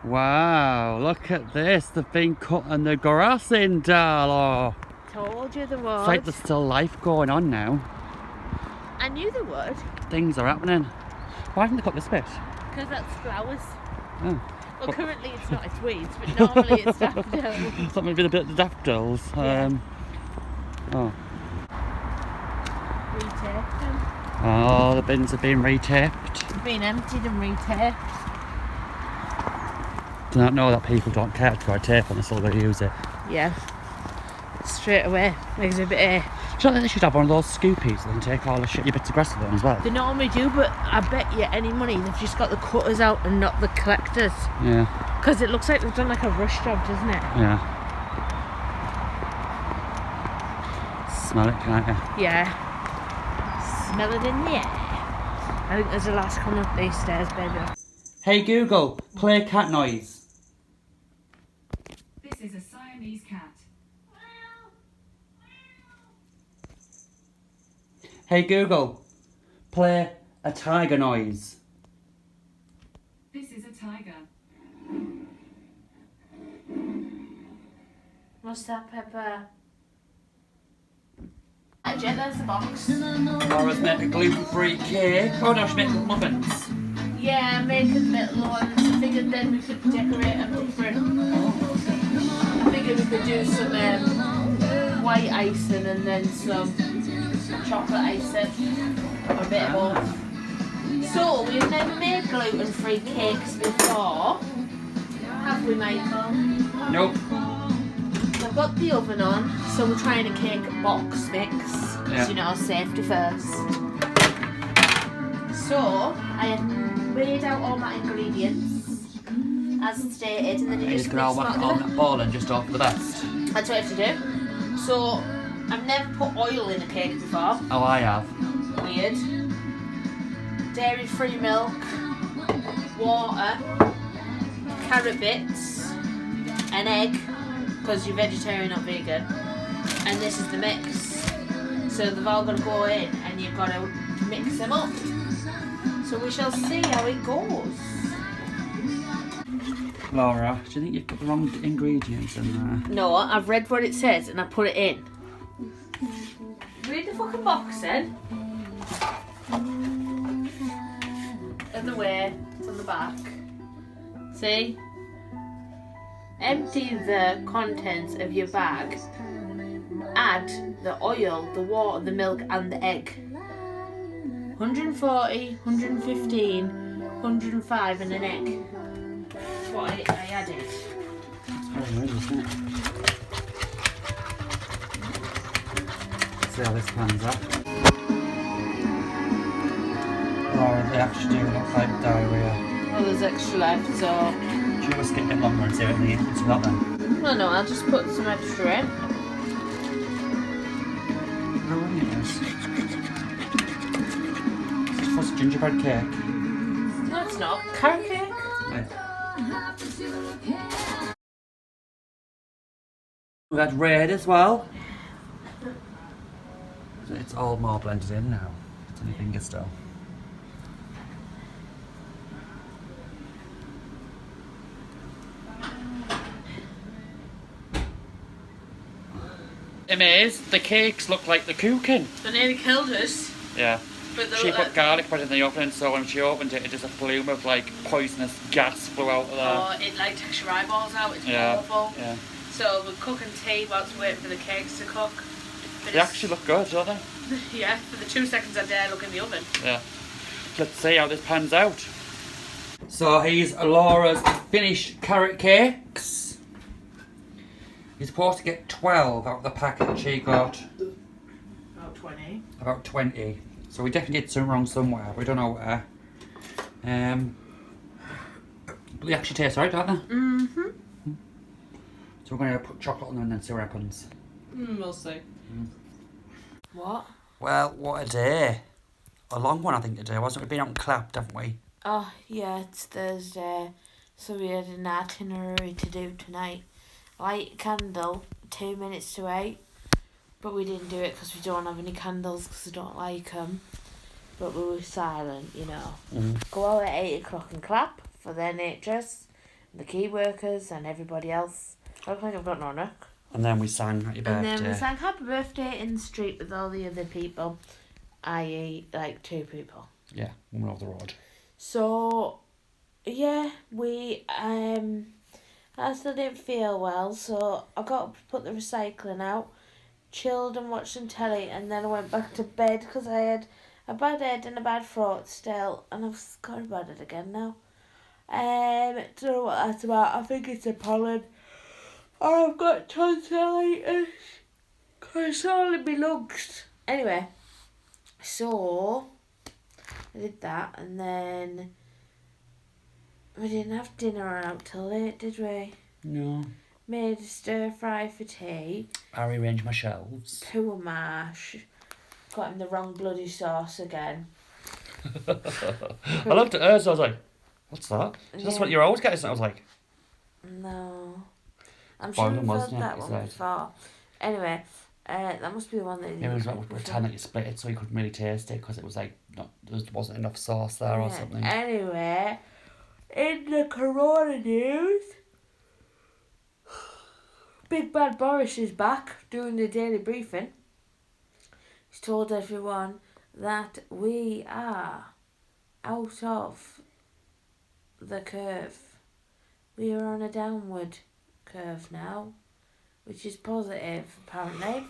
Wow, look at this. They've been cutting the grass in, Darla. Told you there would. It's like there's still life going on now. I knew there would. Things are happening. Why didn't they cut this bit? Because that's flowers. Oh. Well, currently it's not, it's weeds, but normally it's daffodils. Something with a bit of the daffodils. Yeah. Oh. Retaped them. Oh, the bins have been retaped. They've been emptied and retaped. Do not know that people don't care to put tape on this, so they use it. Yeah. Straight away. Exhibit A. Do you not think they should have one of those scoopies and take all the shitty bits of grass of them as well? They normally do, but I bet you any money they've just got the cutters out and not the collectors. Yeah. Because it looks like they've done like a rush job, doesn't it? Yeah. Smell it, can't you? Yeah. Smell it in the air. I think there's a last coming up these stairs, baby. Hey Google, play cat noise. This is a Siamese cat. Hey Google, play a tiger noise. This is a tiger. What's that, Pepper? Jen, there's the box. Laura's making a gluten-free cake. Oh no, she's making muffins. Yeah, I'm making little ones. I figured then we could decorate them different. I figured we could do some white icing and then some chocolate icing. Or a bit of both. So, we've never made gluten-free cakes before. Have we, Michael? Nope. I've got the oven on, so we're trying a cake box mix. Yeah. You know, safety first. So, I have weighed out all my ingredients, as stated, and then you just Just gonna mix whack them on up. that ball and just hope for the best. That's what I have to do. So, I've never put oil in a cake before. Oh, I have. Weird. Dairy-free milk, water, carrot bits, an egg, because you're vegetarian, not vegan, and this is the mix. So they've all got to go in and you've got to mix them up. So we shall see how it goes. Laura, do you think you've put the wrong ingredients in there? No, I've read what it says and I put it in. Read the fucking box then. Other way, it's on the back. See? Empty the contents of your bag. Add the oil, the water, the milk and the egg. 140, 115, 105 and an egg. That's what I added. That's very weird, isn't it? See how this pans out. Laura, they actually do look like diarrhea. Oh, there's extra left, so... Should we just get a bit longer and see what we need to that then? No, I'll just put some extra in. How long it is? It's just gingerbread cake. No, it's not. Carrot cake? Right. We've had red as well. So it's all more blended in now. It's on your finger still. Is the cakes look like they're cooking. They nearly killed us. Yeah. But they She look put like... garlic bread in the oven, so when she opened it, just a plume of like poisonous gas flew out of there. Oh, it like takes your eyeballs out. It's Yeah. awful. Yeah. So we're cooking tea whilst we wait for the cakes to cook. But They actually look good, don't they? yeah, for the 2 seconds I dare look in the oven. Yeah. Let's see how this pans out. So here's Laura's finished carrot cakes. You're supposed to get 12 out of the packet. She got About 20. about 20. So we definitely did some wrong somewhere. We don't know where. But they actually taste alright, don't they? Mm-hmm. So we're going to put chocolate on them and then see what happens. We'll see. What? Well, what a day. A long one, I think, today, wasn't it? We've been out and clapped, haven't we? Oh, yeah, it's Thursday. So we had an itinerary to do tonight. Light a candle, 2 minutes to 8. But we didn't do it because we don't have any candles because we don't like them. But we were silent, you know. Mm. Go out at 8 o'clock and clap for their NHS. the key workers and everybody else. I look like I've got no neck. And then we sang Happy Birthday. And then we sang Happy Birthday in the street with all the other people, i.e. like 2 people. Yeah, one off the road. So, yeah, I still didn't feel well, so I got to put the recycling out, chilled and watched some telly, and then I went back to bed because I had a bad head and a bad throat still, and I've got about it again now. Don't know what that's about. I think it's a pollen. I've got tonsillitis because it's all in my lungs. Anyway, so I did that, and then we didn't have dinner out till late, did we? No. Made a stir fry for tea. I rearranged my shelves. Poor mash. Got him the wrong bloody sauce again. I looked at hers, I was like, what's that? That's what you're always getting. I was like, no. I'm Boiling, sure we've wasn't had it, that you one said? before. Anyway, that must be the one that maybe it was like we pretend that you split it so you couldn't really taste it because it was like there wasn't enough sauce there or something. Anyway, in the Corona news, Big Bad Boris is back doing the daily briefing. He's told everyone that we are out of the curve. We are on a downward curve now, which is positive apparently.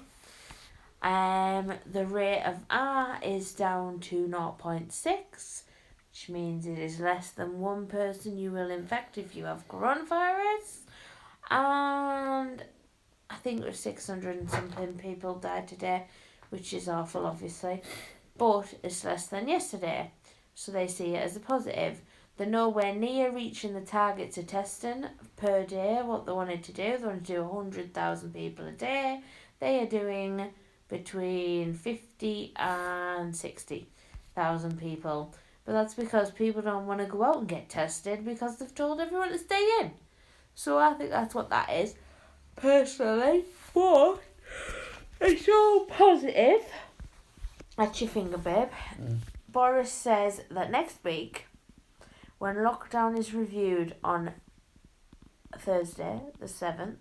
The rate of R is down to 0.6, which means it is less than 1 person you will infect if you have coronavirus. And I think it was 600 and something people died today, which is awful obviously, but it's less than yesterday, so they see it as a positive. They're nowhere near reaching the targets of testing per day, what they wanted to do. They want to do 100,000 people a day. They are doing between 50 and 60,000 people. But that's because people don't want to go out and get tested because they've told everyone to stay in. So I think that's what that is, personally. But it's all positive. That's your finger, babe. Boris says that next week, when lockdown is reviewed on Thursday, the 7th,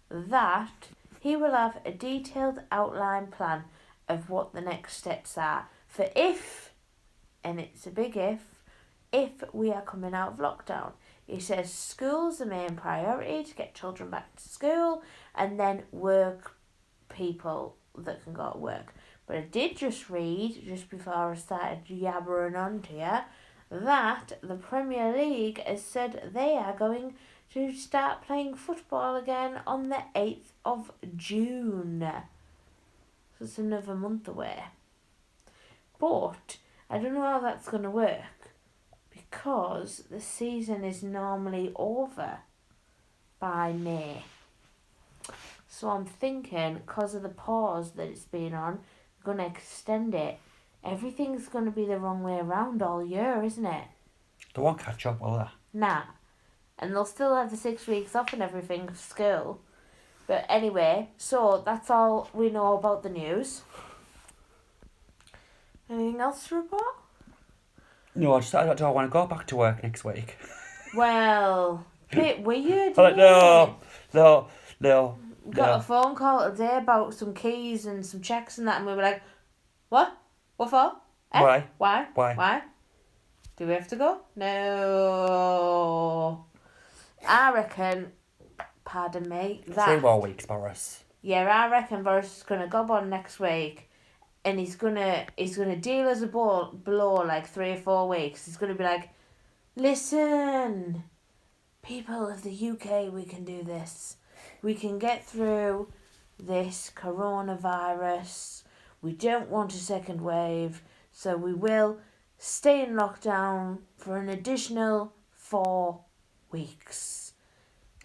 that he will have a detailed outline plan of what the next steps are for if, and it's a big if we are coming out of lockdown. He says school's the main priority to get children back to school, and then work people that can go to work. But I did just read, just before I started yabbering on to you, that the Premier League has said they are going to start playing football again on the 8th of June. So it's another month away. But I don't know how that's going to work because the season is normally over by May. So I'm thinking, because of the pause that it's been on, I'm going to extend it. Everything's going to be the wrong way around all year, isn't it? They won't catch up, will they? Nah. And they'll still have the 6 weeks off and everything for school. But anyway, so that's all we know about the news. Anything else to report? No, I don't want to go back to work next week. Well, bit weird. I'm like, no. Got a phone call today about some keys and some checks and that, and we were like, what? What for? Why? Why? Do we have to go? No. I reckon, pardon me, 3 more weeks, Boris. Yeah, I reckon Boris is gonna go on next week, and he's gonna deal us a blow like 3 or 4 weeks. He's gonna be like, listen, people of the UK, we can do this. We can get through this coronavirus. We don't want a second wave, so we will stay in lockdown for an additional 4 weeks.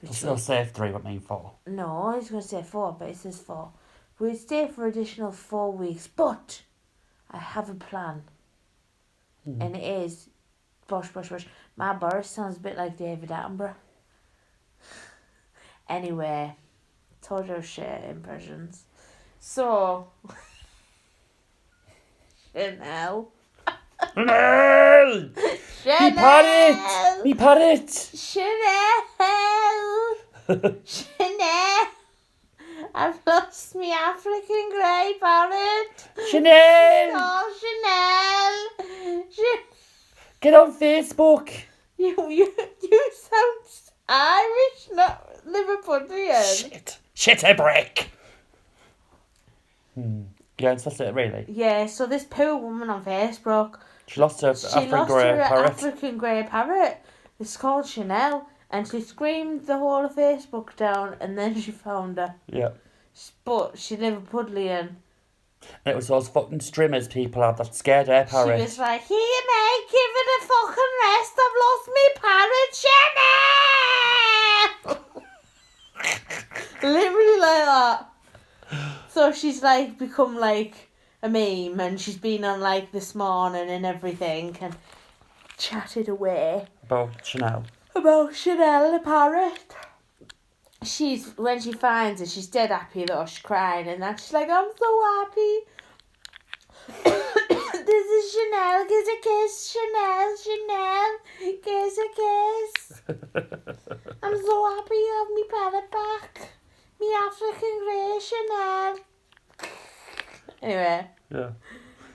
He'll say 3, but mean 4. No, he's going to say 4, but it says 4. We'll stay for additional 4 weeks, but I have a plan. And it is, bosh. My Boris sounds a bit like David Attenborough. Anyway, told you shit impressions. So, Chenelle. Me parrot! Me parrot! Chenelle! Chenelle! I've lost me African grey parrot. Chenelle! Oh, Chenelle! Get on Facebook! You sound Irish, not Liverpudlian. Shit a brick! Yeah, that's it, really. Yeah, so this poor woman on Facebook, She lost her African grey parrot. It's called Chenelle, and she screamed the whole of Facebook down, and then she found her. Yeah. But she Liverpudlian. And it was those fucking streamers people had that scared air parrot. She was like, "Here, mate, give it a fucking rest. I've lost me parrot, Chenelle." Literally like that. So she's like become like a meme, and she's been on like This Morning and everything, and chatted away About Chenelle. about Chenelle the parrot. When she finds it, she's dead happy though. She's crying, and then she's like, "I'm so happy. This is Chenelle. Kiss a kiss, Chenelle. Kiss a kiss. I'm so happy you have me parrot back. Me African grey Chenelle." Anyway, Yeah.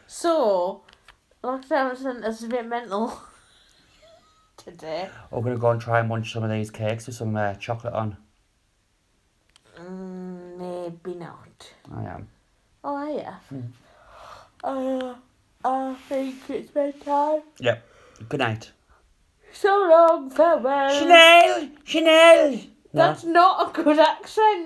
so lockdown sent us a bit mental today. We're going to go and try and munch some of these cakes with some chocolate on. Maybe not. I am. Oh, are you? I think it's bedtime. Yep. Good night. So long, farewell. Chenelle! That's not a good accent.